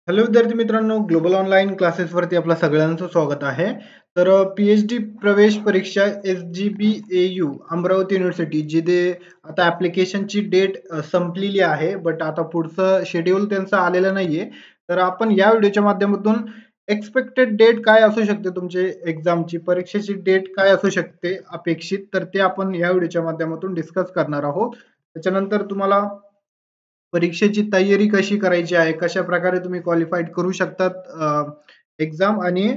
Hello विद्यार्थी मित्रांनो, global online क्लासेसवरती आपलं सगळ्यांचं स्वागत आहे. तर पी-एच-डी प्रवेश परीक्षा एस-जी-बी-ए-यू अमरावती युनिव्हर्सिटी जिथे आता ॲप्लिकेशनची डेट संपलेली आहे, बट आता पुढचं शेड्यूल त्यांचं आलेलं नाहीये. तर आपण या व्हिडिओच्या माध्यमातून एक्सपेक्टेड डेट काय असू शकते, तुमचे एक्झामची परीक्षेची डेट काय असू शकते अपेक्षित, तर ते आपण या व्हिडिओच्या माध्यमातून डिस्कस करणार आहोत. त्याच्यानंतर तुम्हाला परीक्षेची तयारी कशी करायची आहे, कशा प्रकारे तुम्ही क्वालिफाईड करू शकतात एक्झाम आणि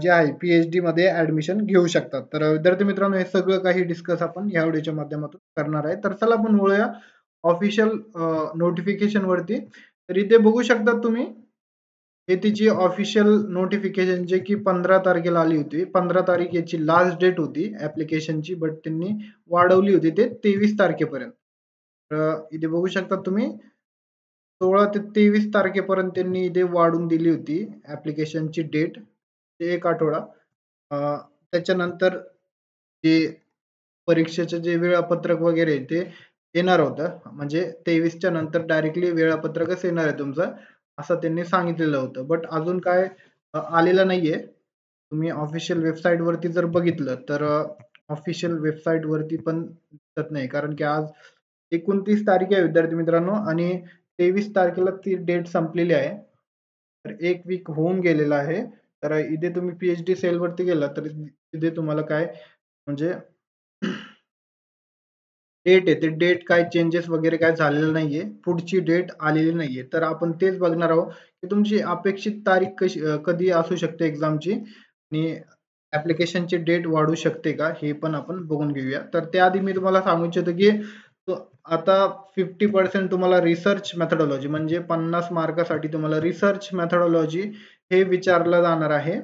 जे आहे पी-एच-डी मध्ये ऍडमिशन घेऊ शकतात. तर विद्यार्थी मित्रांनो, हे सगळं काही डिस्कस आपण या व्हिडिओच्या माध्यमातून करणार आहे. तर चला आपण वळूया ऑफिशियल नोटिफिकेशन वरती. तर इथे बघू शकता तुम्ही, हे तिची ऑफिशियल नोटिफिकेशन जे की 15 तारखेला आली होती. 15 तारीख याची लास्ट डेट होती ऍप्लिकेशनची, बट त्यांनी वाढवली होती ते 23 तारखेपर्यंत. इथे बघू शकता तुम्ही, 16 ते 23 तारखेपर्यंत त्यांनी इथे वाढवून दिली होती ऍप्लिकेशनची डेट, ते एक आठवडा. अ, त्याच्यानंतर जे परीक्षेचे जे वेळापत्रक वगैरे आहे ते येणार होतं. म्हणजे 23च्या नंतर डायरेक्टली वेळापत्रकच येणार आहे तुमचं, असं त्यांनी सांगितलेलं होतं. बट अजून काय आलेलं नाहीये. तुम्ही ऑफिशियल वेबसाईट वरती जर बघितलं तर ऑफिशियल वेबसाईट वरती पण दिसत नाही, कारण की आज 29 तारीख आहे विद्यार्थी मित्रांनो, आणि 23 तारखेला ती डेट संपलेली आहे. तर एक वीक होऊन गेलेला आहे. तर इथे तुम्ही पी-एच-डी सेल वरती गेला तर तिथे तुम्हाला काय म्हणजे डेट आहे, ते डेट काय चेंजेस वगैरे काय झालेलं नाहीये. पुढची डेट आलेली नाहीये. तर आपण तेच बघणार आहोत, की तुमची अपेक्षित तारीख कधी असू शकते एक्झामची, आणि ॲप्लिकेशनची डेट वाढू शकते का, हे पण आपण बघून घेऊया. तर त्याआधी मी तुम्हाला सांगू इच्छितो, की तो आता 50% तुम्हाला रिसर्च मेथोडॉलॉजी म्हणजे 50 मार्कासाठी तुम्हाला रिसर्च मेथोडॉलॉजी हे विचारलं जाणार आहे.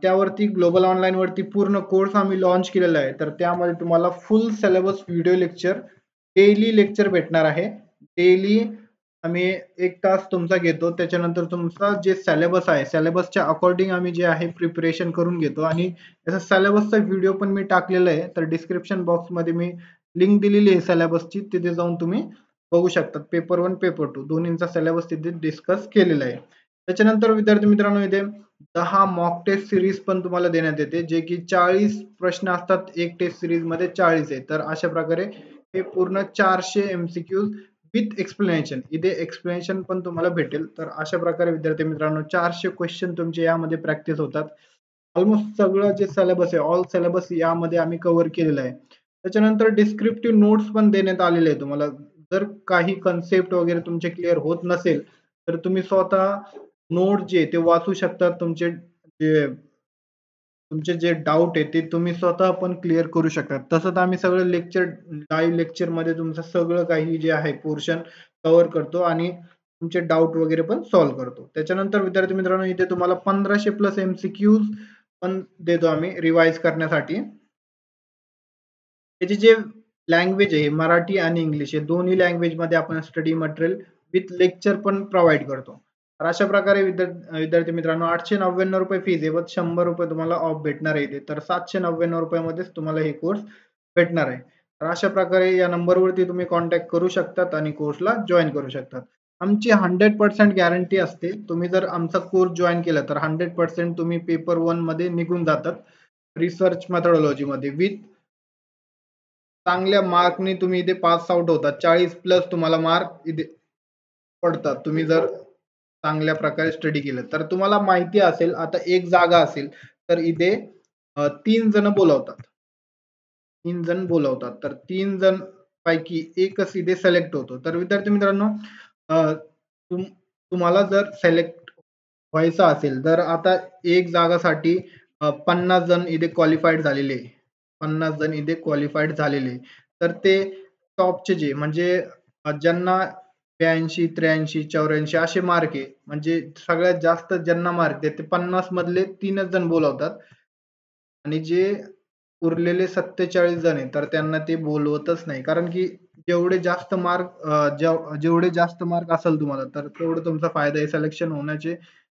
त्यावरती ग्लोबल ऑनलाईन वरती पूर्ण कोर्स आम्ही लॉन्च केलेला आहे. तर त्यामध्ये तुम्हाला फुल syllabus video lecture, daily lecture भेटणार आहे. डेली आम्ही 1 तास तुमचा घेतो. त्याच्यानंतर तुमचा जे सिलेबस आहे, सिलेबसच्या अकॉर्डिंग आम्ही जे आहे प्रिपरेशन करून घेतो, आणि त्याचा सिलेबसचा व्हिडिओ पण मी टाकलेला आहे. तर डिस्क्रिप्शन बॉक्समध्ये मी लिंक दिलेली आहे सिलेबसची. तिथे जाऊन तुम्ही बघू शकता. पेपर 1, पेपर 2 दोन्हींचा सिलेबस तिथे डिस्कस केलेला आहे. त्याच्यानंतर विद्यार्थी मित्रांनो, इथे 10 मॉक टेस्ट सीरीज पण तुम्हाला देण्यात येते, जे की 40 प्रश्न असतात. एक टेस्ट सीरीज मध्ये 40 आहे. तर अशा प्रकारे हे पूर्ण 400 एमसीक्यूज विथ एक्सप्लेनेशन, इथे एक्सप्लेनेशन पण तुम्हाला भेटेल. तर अशा प्रकारे विद्यार्थी मित्रांनो 400 क्वेश्चन तुमचे यामध्ये प्रॅक्टिस होतात. ऑलमोस्ट सगळं जे सिलेबस आहे, ऑल सिलेबस यामध्ये आम्ही कव्हर केलेलं आहे. त्याच्यानंतर डिस्क्रिप्टिव्ह नोट्स पण देण्यात आलेले आहे तुम्हाला. जर काही कन्सेप्ट वगैरे तुमचे क्लिअर होत नसेल, तर तुम्ही स्वतः नोट जे ते वाचू शकतात. तुमचे जे डाउट आहे ते तुम्ही स्वतः पण क्लिअर करू शकता. तसंच आम्ही सगळं लेक्चर, लाईव्ह लेक्चरमध्ये तुमचं सगळं काही जे आहे पोर्शन कव्हर करतो, आणि तुमचे डाउट वगैरे पण सॉल्व्ह करतो. त्याच्यानंतर विद्यार्थी मित्रांनो, इथे तुम्हाला 1500 प्लस एमसीक्यूज पण देतो आम्ही रिवाइज करण्यासाठी. त्याची जे लँग्वेज आहे मराठी आणि इंग्लिश, हे दोन्ही लँग्वेज मध्ये आपण स्टडी मटेरियल विथ लेक्चर पण प्रोव्हाइड करतो. तर अशा प्रकारे विद्यार्थी मित्रांनो, 899 रुपये फीज आहे, व 100 रुपये तुम्हाला ऑफ भेटणार आहे इथे. तर 799 रुपयामध्येच तुम्हाला हे कोर्स भेटणार आहे. तर अशा प्रकारे या नंबरवरती तुम्ही कॉन्टॅक्ट करू शकतात आणि कोर्सला जॉईन करू शकतात. आमची 100% गॅरंटी असते. तुम्ही जर आमचा कोर्स जॉईन केला तर 100% तुम्ही पेपर 1 मध्ये निघून जातात रिसर्च मेथोडॉलॉजी मध्ये. विथ चांगल्या मार्कनी तुम्ही इथे पास आउट होतात. 40 प्लस तुम्हाला मार्क इथे पडतात, तुम्ही जर चांगल्या प्रकारे स्टडी केलं तर. तुम्हाला माहिती असेल, आता एक जागा असेल तर इथे 3 जण बोलवतात. 3 जण बोलवतात. तर 3 जण पैकी एकच इथे सिलेक्ट होतो. तर विद्यार्थी मित्रांनो, तुम्हाला जर सिलेक्ट व्हायचं असेल तर आता एक जागासाठी 50 जण इथे क्वालिफाईड झालेले आहे. 50 जण इथे क्वालिफाईड झालेले. तर ते टॉपचे जे म्हणजे ज्यांना 82, 83, 84 असे मार्क आहे, म्हणजे सगळ्यात जास्त ज्यांना मार्क आहे ते 50 मधले 3च जण बोलवतात, आणि जे उरलेले 47 जण आहेत तर त्यांना ते बोलवतच नाही. कारण की जेवढे जास्त मार्क असेल तुम्हाला, तर तेवढं तुमचा फायदा आहे. सिलेक्शन होण्याचे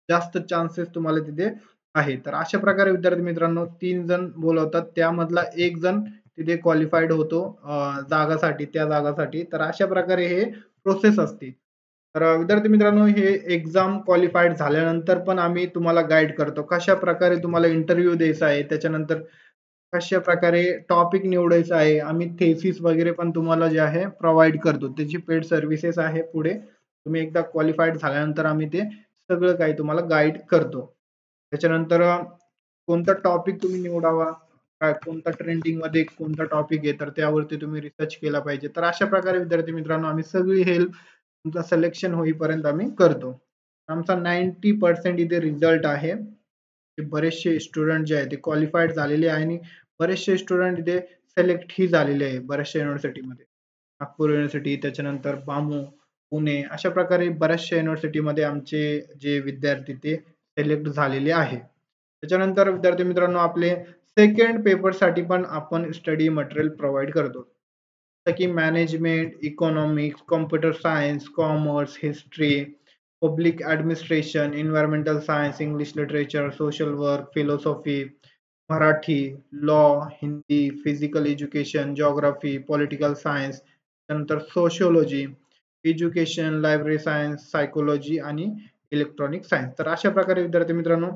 जास्त चान्सेस तुम्हाला तिथे आहे. तर अशा प्रकारे विद्यार्थी मित्रांनो 3 जण बोलवतात, त्यामधला एक जण तिथे क्वालिफाईड होतो त्या जागासाठी. तर अशा प्रकारे हे प्रोसेस असते. तर विद्यार्थी मित्रांनो, हे एक्झाम क्वालिफाईड झाल्यानंतर पण आम्ही तुम्हाला गाईड करतो. कशा प्रकारे तुम्हाला इंटरव्ह्यू द्यायचा आहे, त्याच्यानंतर कशा प्रकारे टॉपिक निवडायचा आहे. आम्ही थेसिस वगैरे पण तुम्हाला जे आहे प्रोव्हाईड करतो. त्याची पेड सर्व्हिसेस आहे पुढे. तुम्ही एकदा क्वालिफाईड झाल्यानंतर आम्ही ते सगळं काही तुम्हाला गाईड करतो. त्याच्यानंतर कोणता टॉपिक तुम्ही निवडावा, काय कोणता ट्रेंडिंगमध्ये कोणता टॉपिक आहे, तर त्यावरती तुम्ही रिसर्च केला पाहिजे. तर अशा प्रकारे विद्यार्थी मित्रांनो आम्ही सगळी हेल्प तुमचं सिलेक्शन होईपर्यंत आम्ही करतो. आमचा 90% इथे रिझल्ट आहे. बरेचसे स्टुडंट जे आहेत ते क्वालिफाईड झालेले आहे आणि बरेचसे स्टुडंट इथे सिलेक्ट ही झालेले आहे बऱ्याचशा युनिव्हर्सिटीमध्ये. नागपूर युनिव्हर्सिटी, त्याच्यानंतर बामू, पुणे अशा प्रकारे बऱ्याचशा युनिव्हर्सिटीमध्ये आमचे जे विद्यार्थी ते सिलेक्ट झालेले आहे. त्याच्यानंतर विद्यार्थी मित्रांनो आपले सेकंड पेपरसाठी पण आपण स्टडी मटेरियल प्रोव्हाईड करतो. जसं की management, economics, computer science, commerce, history, public administration, environmental science, English literature, social work, philosophy, Marathi, law, Hindi, physical education, geography, political science, त्यानंतर sociology, education, library science, psychology आणि इलेक्ट्रॉनिक सायन्स. तर अशा प्रकारे विद्यार्थी मित्रांनो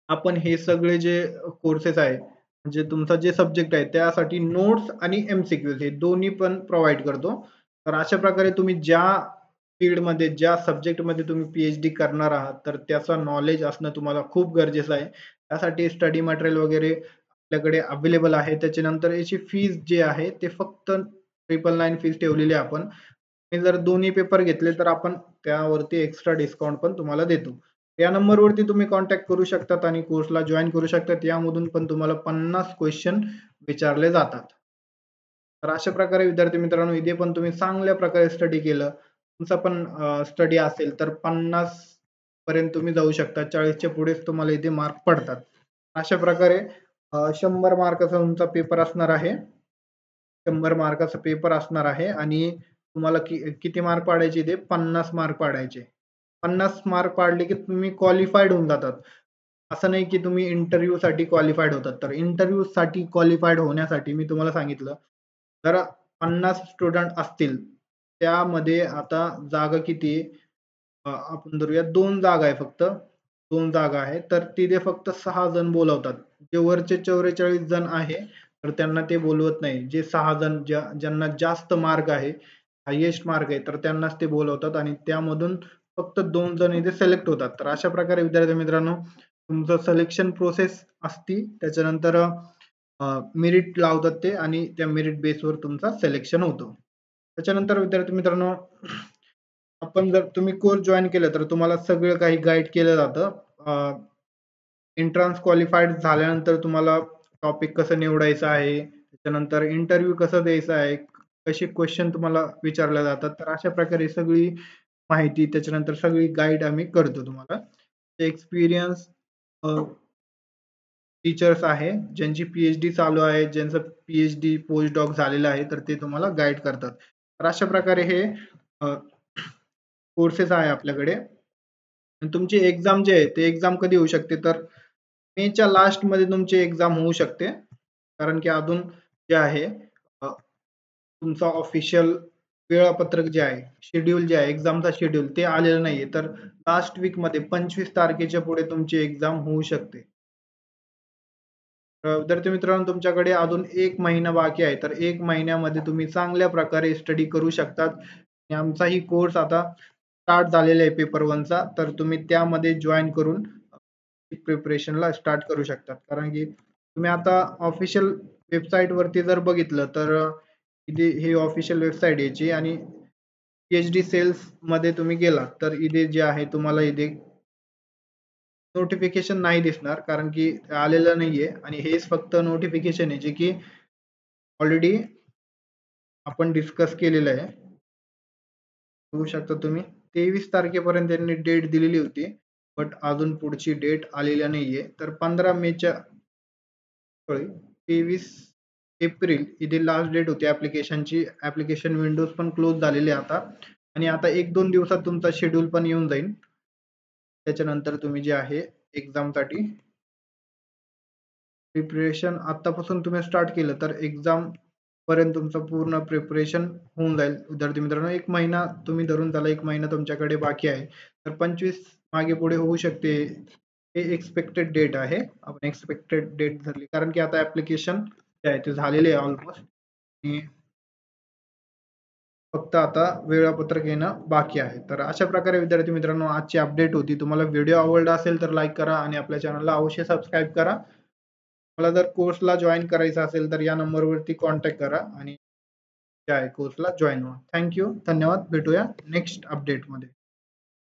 आपण हे सगळे जे कोर्सेस आहे, म्हणजे तुमचा जे सब्जेक्ट आहे त्यासाठी नोट्स आणि एमसीक्यूज हे दोन्ही पण प्रोव्हाईड करतो. तर अशा प्रकारे तुम्ही ज्या फील्डमध्ये, ज्या सब्जेक्टमध्ये तुम्ही पीएचडी करणार आहात, तर त्याचं नॉलेज असणं तुम्हाला खूप गरजेचं आहे. त्यासाठी स्टडी मटेरियल वगैरे आपल्याकडे अवेलेबल आहे. त्याच्यानंतर याची फीज जी आहे ते फक्त 999 फीज ठेवलेली आहे आपण. तुम्ही जर दोन्ही पेपर घेतले तर आपण त्यावरती एक्स्ट्रा डिस्काउंट पण तुम्हाला देतो. या नंबरवरती तुम्ही कॉन्टॅक्ट करू शकतात आणि कोर्सला जॉइन करू शकतात. यामधून पण तुम्हाला 50 क्वेश्चन विचारले जातात. तर अशा प्रकारे विद्यार्थी मित्रांनो इथे पण तुम्ही चांगल्या प्रकारे स्टडी केलं, तुमचा पण स्टडी असेल तर 50 पर्यंत तुम्ही जाऊ शकता. 40च्या पुढेच तुम्हाला इथे मार्क पडतात. अशा प्रकारे 100 मार्काचा तुमचा पेपर असणार आहे. 100 मार्काचा पेपर असणार आहे आणि तुम्हाला किती मार्क पाडायचे ते 50 मार्क पाडायचे. 50 मार्क पाडले की तुम्ही क्वालिफाईड होऊन जातात. असं नाही की तुम्ही इंटरव्ह्यूसाठी क्वालिफाईड होतात. तर इंटरव्ह्यूसाठी क्वालिफाईड होण्यासाठी मी तुम्हाला सांगितलं, जर 50 स्टुडंट असतील, त्यामध्ये आता जागा किती आहे? आपण धरूया 2 जागा आहे फक्त. 2 जागा आहे. तर तिथे फक्त 6 जण बोलवतात. जे वरचे 44 जण आहे, तर त्यांना ते बोलवत नाही. जे 6 जण ज्यांना जास्त मार्क आहे, हायेस्ट मार्क आहे, तर त्यांनाच ते बोलवतात आणि त्यामधून फक्त 2 जण इथे सिलेक्ट होतात. तर अशा प्रकारे विद्यार्थी मित्रांनो, तुमचं सिलेक्शन प्रोसेस असती. त्याच्यानंतर मेरिट लावतात ते आणि त्या मेरिट बेसवर तुमचं सिलेक्शन होतं. त्याच्यानंतर विद्यार्थी मित्रांनो, आपण जर तुम्ही कोर्स जॉइन केला तर तुम्हाला सगळं काही गाईड केलं जातं. एंट्रन्स क्वालिफाईड झाल्यानंतर तुम्हाला टॉपिक कसं निवडायचं आहे, त्याच्यानंतर इंटरव्ह्यू कसं द्यायचा आहे, कसे क्वेश्चन तुम्हाला विचारले जातात. तर अशा प्रकारे सगळी माहिती, त्याच्यानंतर सगळी गाईड आम्ही करतो तुम्हाला. एक्सपिरियन्स टीचर्स आहे, ज्यांची पीएचडी चालू आहे, ज्यांचं पीएचडी पोस्ट डॉक झालेलं आहे, तर ते तुम्हाला गाईड करतात. तर अशा प्रकारे हे कोर्सेस आहे आपल्याकडे. आणि तुमची एक्झाम जे आहे ते एक्झाम कधी होऊ शकते, तर मेच्या लास्ट मध्ये तुमची एक्झाम होऊ शकते. कारण की अजून जे आहे तुमचा ऑफिशियल वेळापत्रक जे आहे, शेड्यूल जे आहे, एक्झामचा शेड्यूल ते आलेलं नाहीये. तर लास्ट वीक मध्ये 25 तारखेच्या पुढे तुमची एक्झाम होऊ शकते. विद्यार्थी मित्रांनो तुमच्याकडे अजून 1 महिना बाकी आहे. तर 1 महिन्यामध्ये तुम्ही चांगल्या प्रकारे स्टडी करू शकतात. आणि आमचाही कोर्स आता स्टार्ट झालेला आहे पेपर 1 चा. तर तुम्ही त्यामध्ये जॉइन करून प्रिपरेशनला स्टार्ट करू शकतात. कारण की तुम्ही आता ऑफिशियल वेबसाईट वरती जर बघितलं तर इथे ही ऑफिशियल वेबसाईट याची आणि पीएचडी सेल्स मध्ये तुम्ही गेलात तर इथे जे आहे तुम्हाला इथे नोटिफिकेशन नाही दिसणार कारण की आलेलं नाहीये आणि हेच फक्त नोटिफिकेशन आहे जे की ऑलरेडी आपण डिस्कस केलेलं आहे. बघू शकता तुम्ही 23 तारखेपर्यंत त्यांनी डेट दिलेली होती, बट अजून पुढची डेट आलेली नाहीये. तर 15 मेच्या 23 एप्रिल इथे लास्ट डेट होती ऍप्लिकेशनची. ऍप्लिकेशन विंडोज पण क्लोज झालेली आहे आता आणि आता 1-2 दिवसात तुमचा शेड्यूल पण येऊन जाईल. त्याच्यानंतर तुम्ही जे आहे एक्झामसाठी प्रिपरेशन आतापासून तुम्ही स्टार्ट केलं तर एक्झाम पर्यंत तुमचं पूर्ण प्रिपरेशन होऊन जाईल. विद्यार्थी मित्रांनो, 1 महिना तुम्ही धरून चला, 1 महिना तुमच्याकडे बाकी आहे. तर 25 मागे पुढे होऊ शकते. हे एक्सपेक्टेड डेट आहे. आपण एक्सपेक्टेड डेट धरली कारण की आता ऍप्लिकेशन जे आहे ते झालेले आहे ऑलमोस्ट आणि फक्त आता वेळापत्रक येणं बाकी आहे. तर अशा प्रकारे विद्यार्थी मित्रांनो आजची अपडेट होती. तुम्हाला व्हिडिओ आवडला असेल तर लाईक करा आणि आपल्या चॅनलला अवश्य सबस्क्राईब करा. मला जर कोर्सला जॉइन करायचं असेल तर या नंबरवरती कॉन्टॅक्ट करा आणि त्या कोर्सला जॉइन व्हा. Thank you. धन्यवाद. भेटूया नेक्स्ट अपडेटमध्ये.